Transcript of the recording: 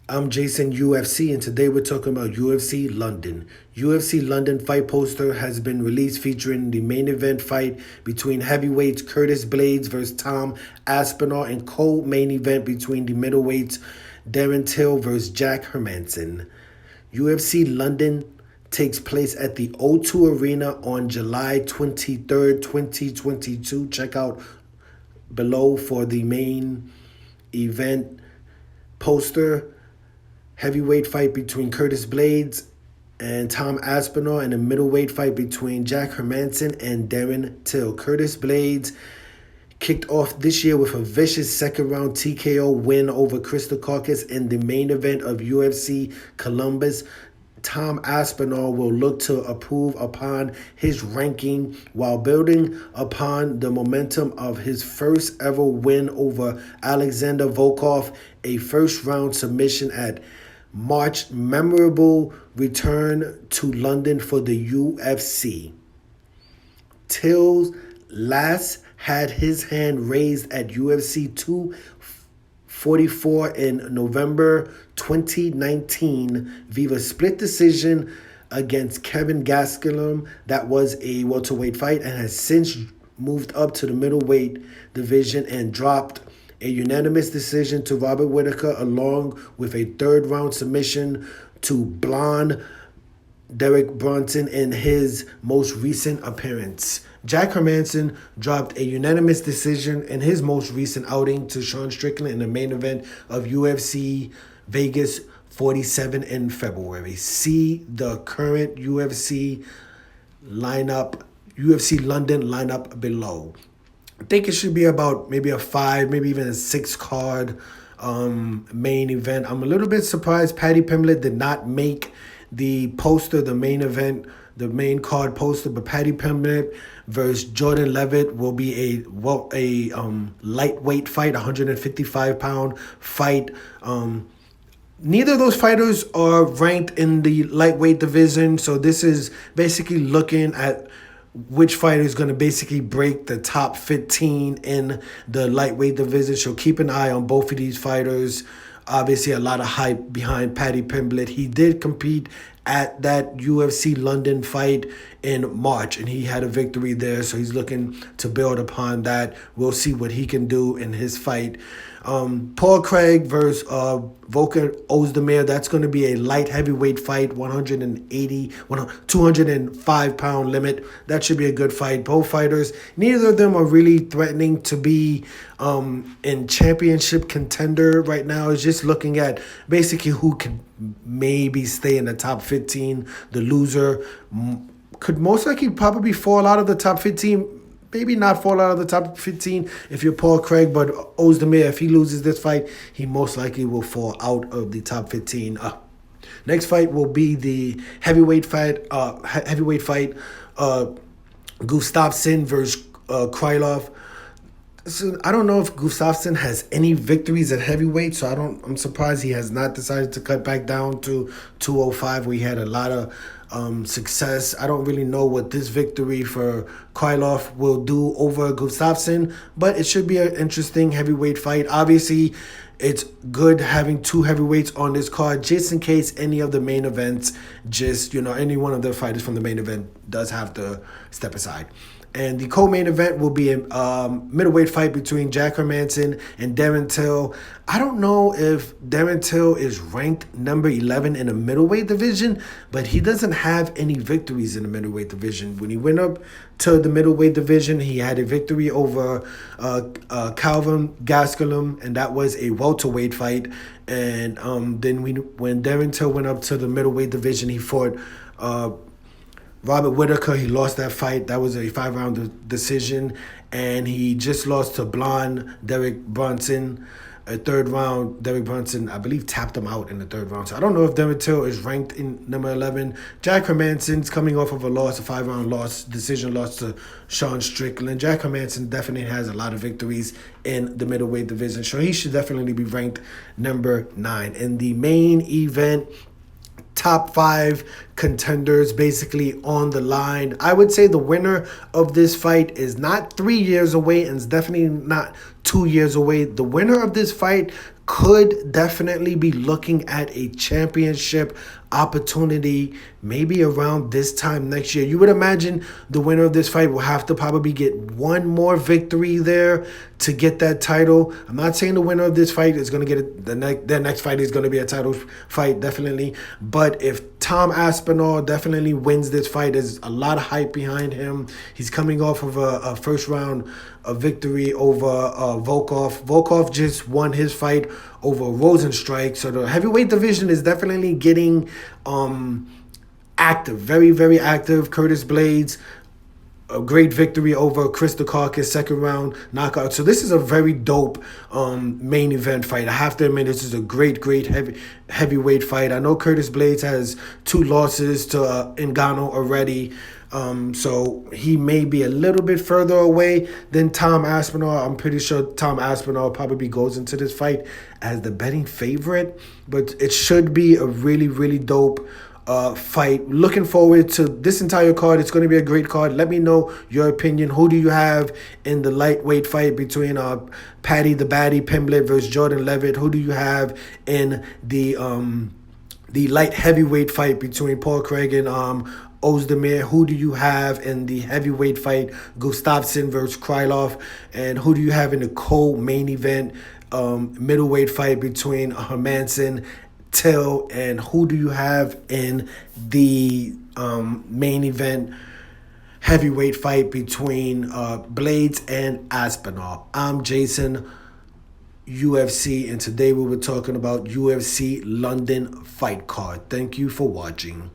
I'm Jason UFC, and today we're talking about UFC London. UFC London fight poster has been released featuring the main event fight between heavyweights Curtis Blaydes versus Tom Aspinall and co-main event between the middleweights Darren Till versus Jack Hermanson. UFC London takes place at the O2 Arena on July 23rd, 2022. Check out below for the main event poster. Heavyweight fight between Curtis Blaydes and Tom Aspinall, and a middleweight fight between Jack Hermanson and Darren Till. Curtis Blaydes kicked off this year with a vicious second-round TKO win over Crystal Caucus in the main event of UFC Columbus. Tom Aspinall will look to improve upon his ranking while building upon the momentum of his first ever win over Alexander Volkov, a first-round submission at March. Memorable return to London for the UFC. Till last had his hand raised at UFC 244 in November 2019 via split decision against Kevin Gastelum. That was a welterweight fight, and has since moved up to the middleweight division and dropped a unanimous decision to Robert Whittaker, along with a third-round submission to blonde Derek Brunson in his most recent appearance. Jack Hermanson dropped a unanimous decision in his most recent outing to Sean Strickland in the main event of UFC Vegas 47 in February. See the current UFC London lineup below. I think it should be about maybe a 5, maybe even a 6 card main event. I'm a little bit surprised Paddy Pimblett did not make the poster, the main event, the main card poster, but Paddy Pimblett versus Jordan Levitt will be a lightweight fight, 155-pound fight. Neither of those fighters are ranked in the lightweight division, so this is basically looking at which fighter is going to basically break the top 15 in the lightweight division. So keep an eye on both of these fighters. Obviously, a lot of hype behind Paddy Pimblett. He did compete at that UFC London fight in March, and he had a victory there, so he's looking to build upon that. We'll see what he can do in his fight. Paul Craig versus Volkan Ozdemir. That's going to be a light heavyweight fight, 205-pound limit. That should be a good fight. Both fighters, neither of them are really threatening to be in championship contender right now. It's just looking at basically who could maybe stay in the top 15. The loser could most likely probably fall out of the top 15. Maybe not fall out of the top 15 if you're Paul Craig, but Ozdemir, if he loses this fight, he most likely will fall out of the top 15. Next fight will be the heavyweight fight. Gustafsson versus Krylov. So I don't know if Gustafsson has any victories at heavyweight, so I'm surprised he has not decided to cut back down to 205, where he had a lot of success. I don't really know what this victory for Krylov will do over Gustafsson, but it should be an interesting heavyweight fight. Obviously, it's good having two heavyweights on this card, just in case any of the main events, any one of the fighters from the main event does have to step aside. And the co-main event will be a middleweight fight between Jack Hermanson and Darren Till. I don't know if Darren Till is ranked number 11 in the middleweight division, but he doesn't have any victories in the middleweight division. When he went up to the middleweight division, he had a victory over Calvin Gastelum, and that was a welterweight fight. And then when Darren Till went up to the middleweight division, he fought Robert Whittaker. He lost that fight. That was a 5-round decision. And he just lost to blonde Derek Brunson, a third round. Derek Brunson, I believe, tapped him out in the third round. So I don't know if Darren Till is ranked in number 11. Jack Hermanson's coming off of a 5-round decision loss to Sean Strickland. Jack Hermanson definitely has a lot of victories in the middleweight division, so he should definitely be ranked number 9. In the main event, top 5 contenders basically on the line. I would say the winner of this fight is not 3 years away, and it's definitely not 2 years away. The winner of this fight could definitely be looking at a championship opportunity maybe around this time next year. You would imagine the winner of this fight will have to probably get one more victory there to get that title. I'm not saying the winner of this fight is going to get it. Their next fight is going to be a title fight, definitely. But if Tom Aspinall definitely wins this fight, there's a lot of hype behind him. He's coming off of a first round victory over Volkov. Volkov just won his fight over Rosenstrike. So the heavyweight division is definitely getting active, very, very active. Curtis Blaydes, a great victory over Chris Dukakis, second round knockout. So this is a very dope main event fight. I have to admit, this is a great heavyweight fight. I know Curtis Blaydes has 2 losses to Ngannou already. So he may be a little bit further away than Tom Aspinall. I'm pretty sure Tom Aspinall probably goes into this fight as the betting favorite. But it should be a really, really dope fight. Looking forward to this entire card. It's going to be a great card. Let me know your opinion. Who do you have in the lightweight fight between Paddy the Baddy Pimblett versus Jordan Levitt? Who do you have in the light heavyweight fight between Paul Craig and Ozdemir? Who do you have in the heavyweight fight, Gustafsson versus Krylov? And who do you have in the co-main event, middleweight fight between Hermanson, Till? And who do you have in the main event heavyweight fight between Blaydes and Aspinall? I'm Jason, UFC, and today we were talking about UFC London fight card. Thank you for watching.